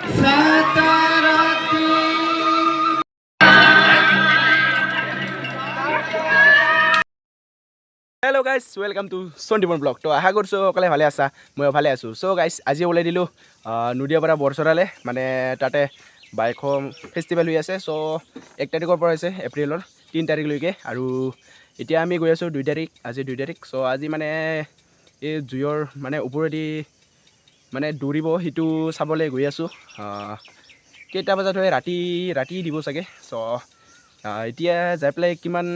Hello guys, welcome to Sondipon Vlog. তো আশা কৰিছোঁ সকলোৱে ভালে আছা, ময়ো ভালে আছোঁ। চ' গাইজ আজি ওলাই দিলোঁ নদীয়াৰ পৰা বৰচৰালে, মানে তাতে বাইকৰ ফেষ্টিভেল হৈ আছে। চ' 1 তাৰিখৰ পৰা হৈছে এপ্ৰিলৰ 3 তাৰিখলৈকে, আৰু এতিয়া আমি গৈ আছোঁ 2 তাৰিখ, আজি 2 তাৰিখ। চ' আজি মানে এই জুইৰ মানে ওপৰেদি মানে দৌৰিব, সেইটো চাবলৈ গৈ আছোঁ। কেইটা বজাত হয়, ৰাতি দিব চাগে। চ' এতিয়া যাই পেলাই কিমান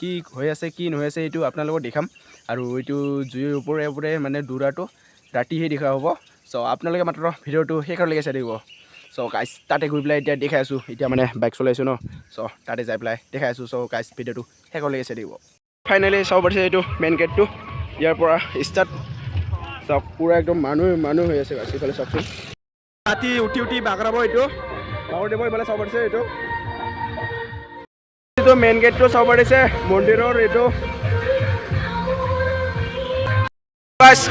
কি হৈ আছে কি নহয় আছে এইটো আপোনালোকক দেখাম, আৰু এইটো জুইৰ ওপৰে মানে দৌৰাটো ৰাতিহে দেখা হ'ব। চ' আপোনালোকে মাত্ৰ ভিডিঅ'টো শেষলৈকে চাই থাকিব। চ' গাইজ তাতে গৈ পেলাই এতিয়া দেখাই আছোঁ, এতিয়া মানে বাইক চলাইছোঁ ন। চ' তাতে যাই পেলাই দেখাই আছোঁ। চ' গাইজ ভিডিঅ'টো শেষলৈকে চাই থাকিব। ফাইনেলি চাব পাৰিছে এইটো মেইন গেটটো, ইয়াৰ পৰা ষ্টাৰ্ট। চাওক পূৰা একদম মানুহ হৈ আছে গাইজ, এইফালে চাওকচোন। ৰাতি উঠি বাগৰাব, এইটো বাগৰ দিব, এইফালে চাব পাৰিছে এইটো মেইন গেটটো চাব পাৰিছে মন্দিৰৰ। এইটো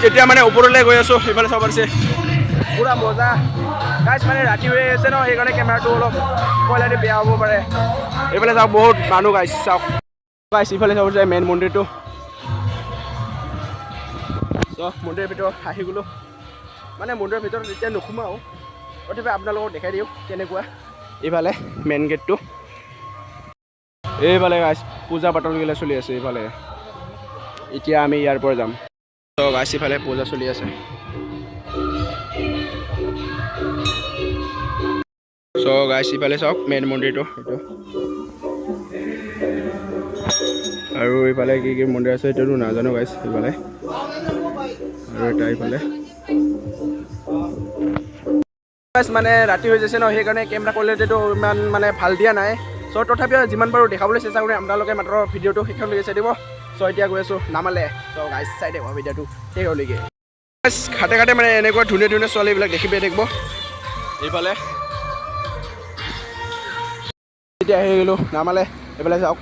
এতিয়া মানে ওপৰলৈ গৈ আছোঁ, সেইফালে চাব পাৰিছে পুৰা মজা গাইজ। মানে ৰাতি হৈ আছে ন, সেইকাৰণে কেমেৰাটো অলপ কয়লাটো বেয়া হ'ব পাৰে। এইফালে চাওক বহুত মানুহ গাইজ, চাওক গাইজ ইফালে চাব পাৰিছে মেইন মন্দিৰটো। চ' মন্দিৰৰ ভিতৰত আহি গ'লোঁ, মানে মন্দিৰৰ ভিতৰত এতিয়া নোসোমাওঁ, তথাপি আপোনালোকক দেখাই দিওঁ কেনেকুৱা। এইফালে মেইন গেটটো, এইফালে গাইজ পূজা পাতলগিলা চলি আছে এইফালে। এতিয়া আমি ইয়াৰ পৰা যাম। ত' গাইজ ইফালে পূজা চলি আছে। চ' গাইজ ইফালে চাওক মেইন মন্দিৰটো এইটো, আৰু এইফালে কি মন্দিৰ আছে এইটোতো নাজানো গাইজ। এইফালে আৰু এটা এইফালে মানে ৰাতি হৈ যাইছে ন, সেইকাৰণে কেমেৰা কোৱালিটিটো ইমান মানে ভাল দিয়া নাই। চ' তথাপিও যিমান পাৰোঁ দেখাবলৈ চেষ্টা কৰিম, আপোনালোকে মাত্ৰ ভিডিঅ'টো শেষলৈকে চাই দিব। চ' এতিয়া গৈ আছোঁ নামালে। চ' গাইজ চাই দিব ভিডিঅ'টো শেষলৈকে। ঘাটে মানে এনেকুৱা ধুনীয়া ছোৱালীবিলাক দেখি পাই থাকিব। এইফালে এতিয়া আহি গ'লোঁ নামালে, এইফালে চাওক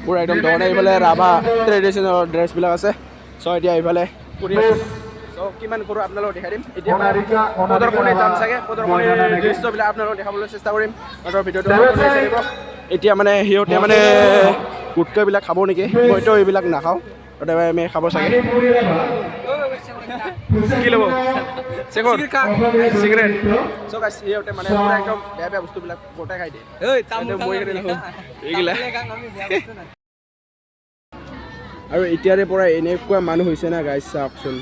পূৰা একদম দৰণে। এইফালে ৰাভা ট্ৰেডিশ্যনেল ড্ৰেছবিলাক আছে। চ' এতিয়া এইফালে কৰি আছোঁ। চ' কিমান কৰোঁ আপোনালোকক দেখাই দিম। এতিয়া প্ৰদৰ্শনী যাম চাগে, প্ৰদৰ্শনীৰ দৃশ্যবিলাক আপোনালোকক দেখাবলৈ চেষ্টা কৰিম। সিহঁতৰ ভিডিঅ'টো চাই দিব। এতিয়া মানে সিহঁতে মানে গুটকাবিলাক খাব নেকি, মইতো এইবিলাক নাখাওঁ, তথাপি আমি খাব চাগে। কি ল'ব চিগাৰেট? চ' গাইজ সিহঁতে মানে পূৰা একদম বেয়া বস্তুবিলাক গোটাই খাই দিয়ে। এইগিলা আৰু এতিয়াৰে পৰা এনেকুৱা মানুহ হৈছে না গাইজ, চাওকচোন।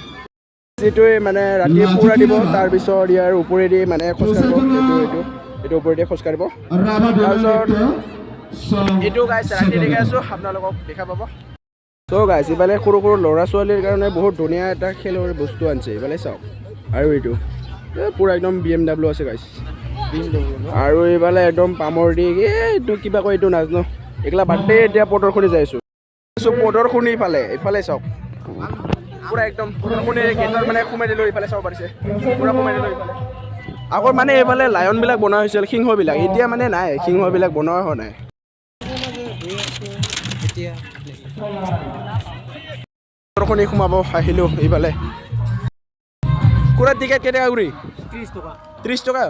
যিটোৱে মানে ৰাতি পূৰা দিব, তাৰপিছত ইয়াৰ ওপৰেদি মানে খোজকাঢ়িব, এইটো ওপৰেদি খোজকাঢ়িব। তাৰপিছত এইটো গাইজ ৰাতি দেখাই আছোঁ, আপোনালোকক দেখা পাব। চ' গাইজ ইফালে সৰু ল'ৰা ছোৱালীৰ কাৰণে বহুত ধুনীয়া এটা খেলৰ বস্তু আনিছে, এইফালে চাওক। আৰু এইটো পূৰা একদম BMW আছে গাইজ, আৰু এইফালে একদম পামৰ দি এইটো কিবা কয় এইটো নাজানো, এইগিলা বাদে এতিয়া প্ৰদৰ্শনী যাই আছোঁ। প্ৰদৰ্শনী এইফালে চাওক, পূৰা একদম প্ৰদৰ্শনী গেটৰ মানে সোমাই দিলোঁ। এইফালে চাব পাৰিছে পূৰা সোমাই দিলোঁ এইফালে। আগত মানে এইফালে লায়নবিলাক বনোৱা হৈছিল, সিংহবিলাক, এতিয়া মানে নাই, সিংহবিলাক বনোৱা হোৱা নাই। প্ৰদৰ্শনী সোমাব আহিলোঁ এইফালে। কুকুৰাৰ টিকেট কেইটকা কৰি? 30 টকা।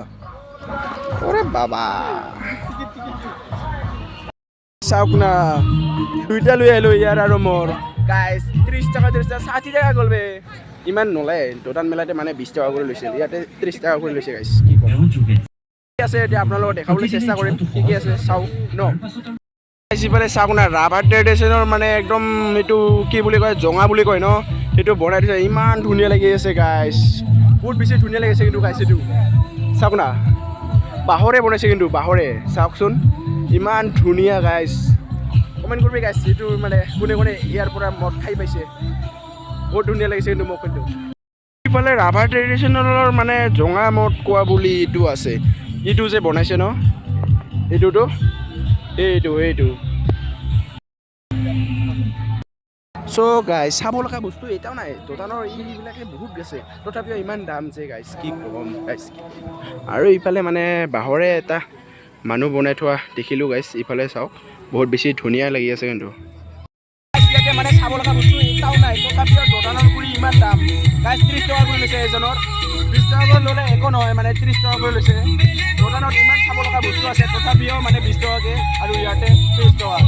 ওৰে বাবা, চাওক না, দুইটা লৈ আহিলোঁ ইয়াৰ আৰু মোৰ। গাইজ 30 টকা 60 টকা গ'ল বে, ইমান নলয়। দুটান মেলাতে মানে 20 টকা কৰি লৈছিল, ইয়াতে 30 টকা কৰি লৈছে গাইজ। কি ক'ম, ঠিক আছে এতিয়া আপোনালোকক দেখাবলৈ চেষ্টা কৰিম কি আছে, চাওক ন। সিফালে চাওক না, ৰাভা ট্ৰেডিশ্যনৰ মানে একদম এইটো কি বুলি কয়, জঙা বুলি কয় ন, সেইটো বনাই দিছে। ইমান ধুনীয়া লাগি আছে গাইজ, বহুত বেছি ধুনীয়া লাগিছে কিন্তু গাইজ। এইটো চাওক না, বাঁহৰে বনাইছে কিন্তু, বাঁহৰে। চাওকচোন ইমান ধুনীয়া গাইজ। কমেণ্ট কৰিবি গাইজ, এইটো মানে কোনে ইয়াৰ পৰা মদ খাই পাইছে। বহুত ধুনীয়া লাগিছে কিন্তু মোক। কিন্তু ইফালে ৰাভা ট্ৰেডিশ্যনেলৰ মানে জঙা মদ কোৱা বুলি এইটো আছে, এইটো যে বনাইছে ন, এইটোতো এইটো চ' গাইজ চাব লগা বস্তু এটাও নাই, দোকানৰ এইবিলাকে বহুত গেছে, তথাপিও ইমান দাম যে গাইজ, কি ক'ম গাইজ। আৰু ইফালে মানে বাঁহৰে এটা মানুহ বনাই থোৱা দেখিলোঁ গাইজ, ইফালে চাওক বহুত বেছি ধুনীয়া লাগি আছে কিন্তু। ইয়াতে মানে চাব লগা বস্তু এটাও নাই, তথাপিও দোকানৰ কৰি কিমান দাম গাইজ 30 টকা কৰি লৈছে এজনৰ 20 টকা কৰি ল'লে একো নহয় মানে 30 টকা কৰি লৈছে দোকানত ইমান চাব লগা বস্তু আছে তথাপিও মানে 20 টকাকৈ আৰু ইয়াতে 30 টকা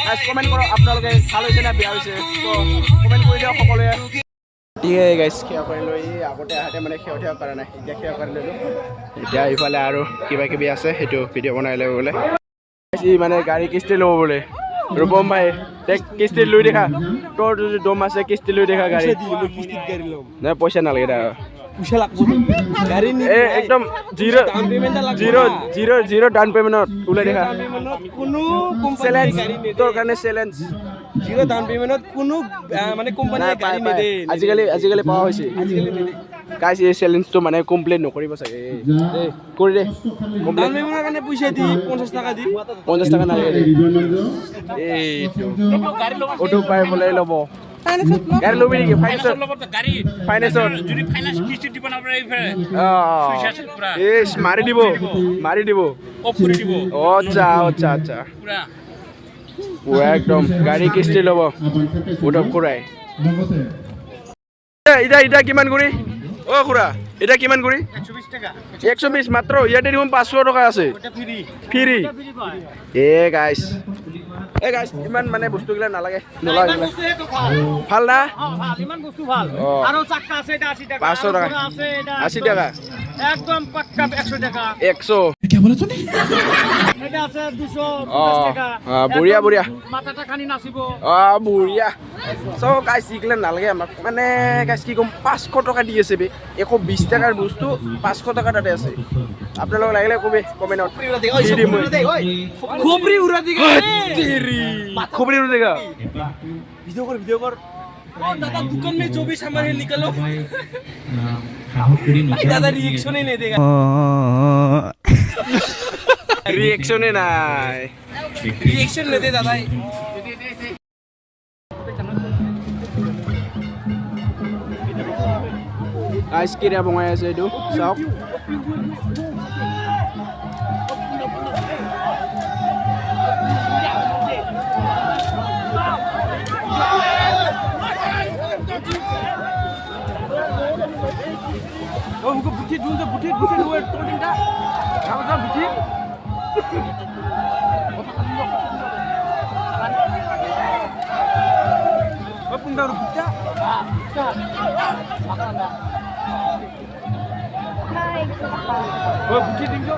গাইজ কমেণ্ট কৰক আপোনালোকে ভাল হৈছে নে বেয়া হৈছে ত' কমেণ্ট কৰি দিয়ক সকলোৱে ঠিক আছে গাইজ সেৱা কৰি লৈ আগতে আহোঁতে মানে সেৱা কৰা নাই এতিয়া সেৱা কৰি ল'লোঁ এতিয়া ইফালে আৰু কিবা কিবি আছে সেইটো ভিডিঅ' বনাই লৈ বোলে মানে গাড়ী কিস্তি ল'ব বোলে ৰূপম ভাই কিস্তি লৈ দেখা তোৰ যদি দম আছে কিস্তি লৈ দেখা গাড়ী নাই পইচা নালাগে দা একদম জিৰ' ডাউন পেমেণ্টত ওলাই দেখা চেলেঞ্জ তোৰ কাৰণে চেলেঞ্জ জিৰ' ডাউন পেমেণ্টত কোনো মানে কোম্পানীয়ে গাড়ী নিদিয়ে আজিকালি পোৱা হৈছে গাইজ এই চেলেঞ্জটো মানে কমপ্লেইন নকৰিব চাগে কৰি দে ডাউন পেমেণ্টৰ কাৰণে পইচা দি 50 টকা দি 50 টকা নালাগে এইটো অটো পাই বোলে ল'ব গাড়ী ল'বি নেকি ফাইনেন্সত মাৰি দিব আচ্ছা পুৰা একদম গাড়ী কিস্তি ল'ব উঠক খুৰাই এতিয়া কিমান কৰি অ' খুৰা এতিয়া কিমান কৰি 120 মাত্ৰ ইয়াতে দেখোন 500 টকা আছে ফ্ৰী গাইছ ইমান মানে বস্তুগিলা নালাগে ভাল না ইমান বস্তু ভাল আৰু চাক্কা আছে এটা 80 টাকা 500 টাকা 80 টাকা একদম পাক্কা 100 টাকা 100 কি বলে তুমি এটা আছে 250 টাকা বঢ়িয়া মাথাটা খানি নাচিব বঢ়িয়া সো গাইছ ইগলা নালাগে আমাক মানে গাইছ কি কম 500 টকা দি আছে বে 120 টাকাৰ বস্তু 500 টকা তাতে আছে আপোনালোক লাগিলে কবে কমেন্টত দি দিম খোপৰি উৰা দিগা খোপৰি উৰা দিগা ভিডিও कर दादा दुकान में जो भी सामान है निकालो दादा रिएक्शन ही नहीं देगा रिएक्शन ही নাই रिएक्शन नहीं दे दादा গাইছ কিৰা বঙাই আছে এইটো চাওক हमको बुटी ढूंढ बुटी हुए टोटिंग का हम जा बुटी ओ पुंडा रो बुटा ओ बुटी ढूंढो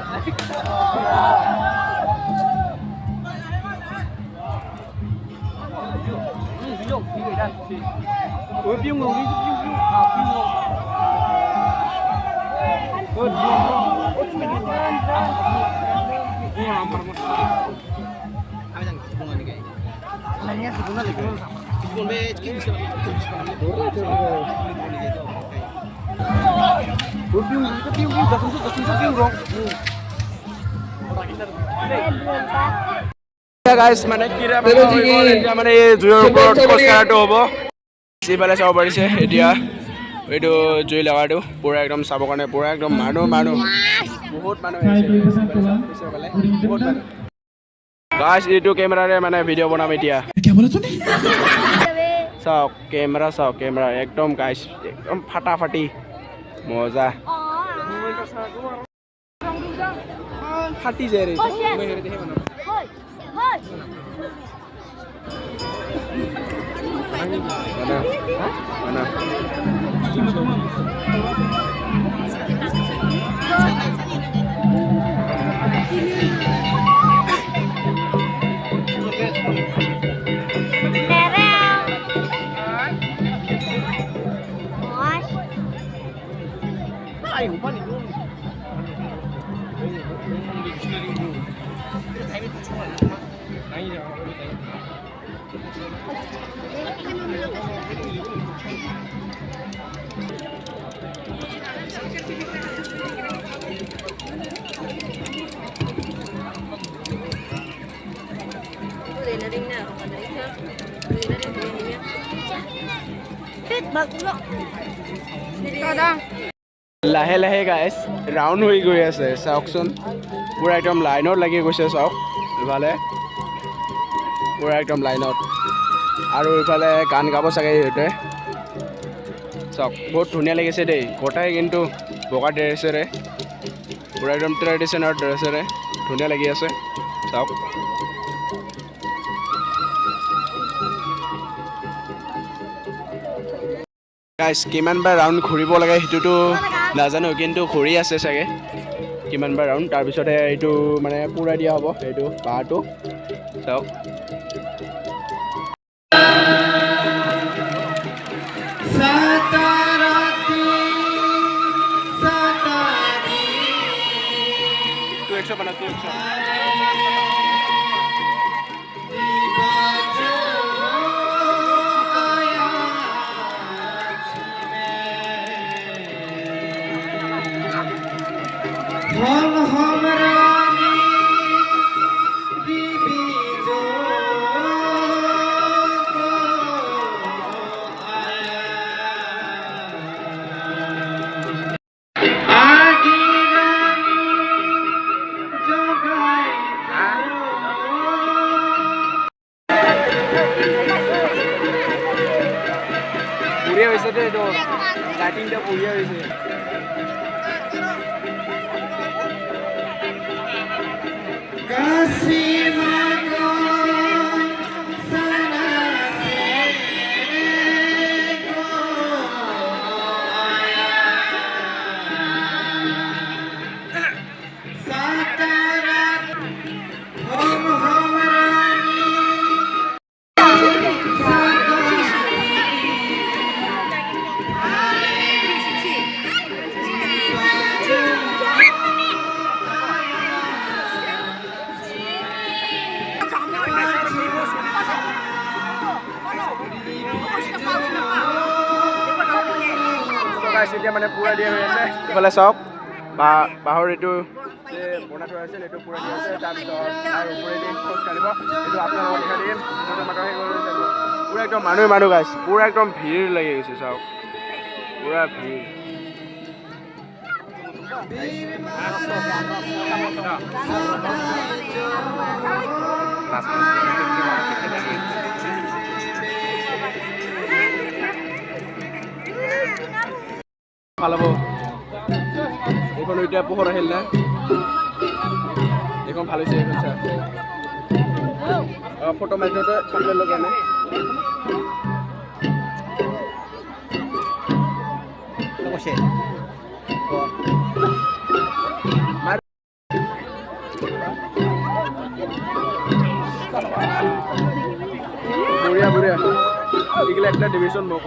ओ पिंग रो नी पिंग हां पिंग रो গাইছ মানে কিৰা এতিয়া মানে এই জুইৰ ওপৰত খোজকাঢ়াটো হ'ব সিফালে চাব পাৰিছে এতিয়া এইটো জুই লগাটো পুৰা একদম চাবৰ কাৰণে পুৰা একদম মানুহ বহুত মানুহ আহিছে গাইছ এইটো কেমেৰাৰে মানে ভিডিঅ' বনাম এতিয়া চাওক কেমেৰা একদম গাইছ একদম ফাটাফাটি মজা ফাটি যায় ৰে লাহে লাহে গাইছ ৰাউণ্ড হৈ গৈ আছে চাওকচোন পুৰা একদম লাইনত লাগি গৈছে চাওক ইফালে পুৰা একদম লাইনত আৰু ইফালে গান গাব চাগে সিহঁতে চাওক বহুত ধুনীয়া লাগিছে দেই গোটাই কিন্তু বগা ড্ৰেছেৰে পূৰা একদম ট্ৰেডিশ্যনেল ড্ৰেছেৰে ধুনীয়া লাগি আছে চাওক গাইছ কিমানবাৰ ৰাউণ্ড ঘূৰিব লাগে সেইটোতো নাজানো কিন্তু ঘূৰি আছে চাগে কিমানবাৰ ৰাউণ্ড তাৰপিছতে এইটো মানে পূৰাই দিয়া হ'ব এইটো বাঁহটো চাওক বঢ়িয়া হৈছে দেই এইটো লাইটিংটা বঢ়িয়া হৈছে এতিয়া মানে পূৰা দিয়া হৈ আছে এইফালে চাওক বাঁহৰ এইটো যে বনাই থোৱা আছিল এইটো পূৰা দিয়া আছে তাৰপিছত তাৰ ওপৰেদি খোজ কাঢ়িব এইটো আপোনালোকক দেখা দিম পূৰা একদম মানুহ গাইছ পূৰা একদম ভিৰ লাগি গৈছে চাওক পূৰা ভিৰ ভাল হ'ব এইখন এতিয়া পোহৰ আহিল না এইখন ভাল হৈছে এইখন চাৰ ফটো মাৰিতে থাকলে লগা নাই বঢ়িয়া বঢ়িয়া এইগিলা একটা ডিভিশন মোক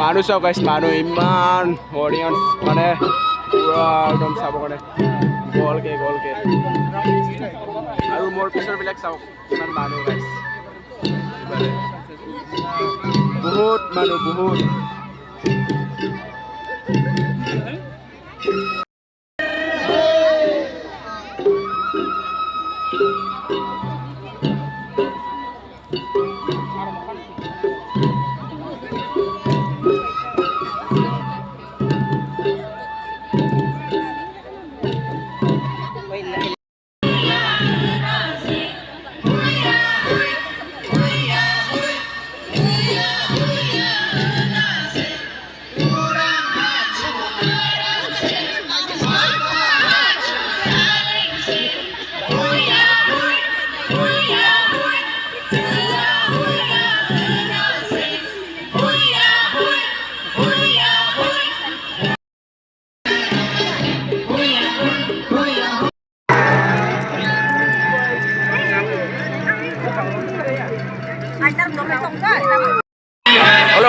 মানুহ চাওক গাইছ মানুহ ইমান অডিয়েঞ্চ মানে পুৰা একদম চাব কাৰণে গ'লকে আৰু মোৰ পিছৰবিলাক চাওক ইমান মানুহ গাইছ বহুত মানুহ বহুত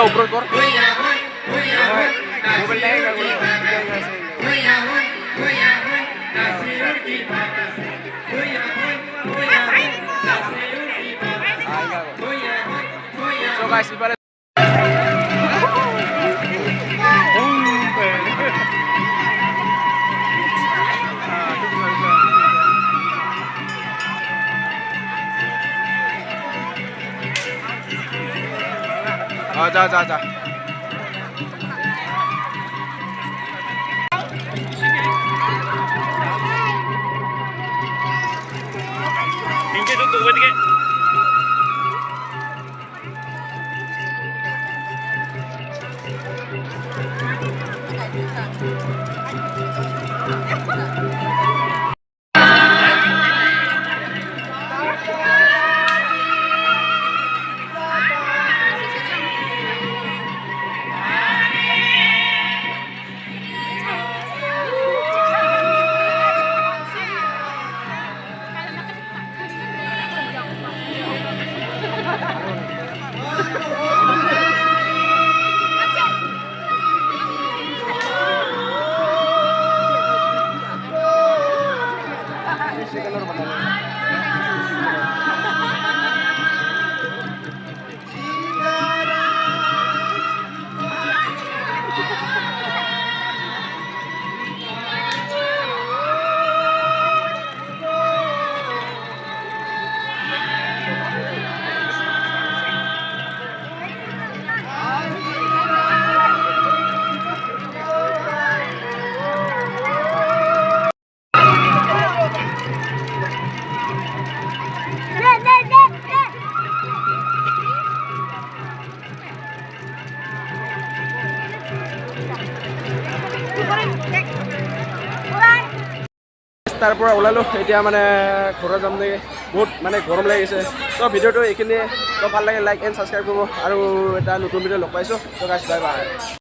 ওপৰত কৰ So guys, ibarat जा তাৰ পৰা ওলালোঁ এতিয়া মানে ঘৰত যাম নেকি বহুত মানে গৰম লাগিছে তো ভিডিঅ'টো এইখিনিয়ে তো ভাল লাগে লাইক এণ্ড ছাবস্ক্ৰাইব কৰিব আৰু এটা নতুন ভিডিঅ' লগ পাইছোঁ তো গাইছ বাই বাই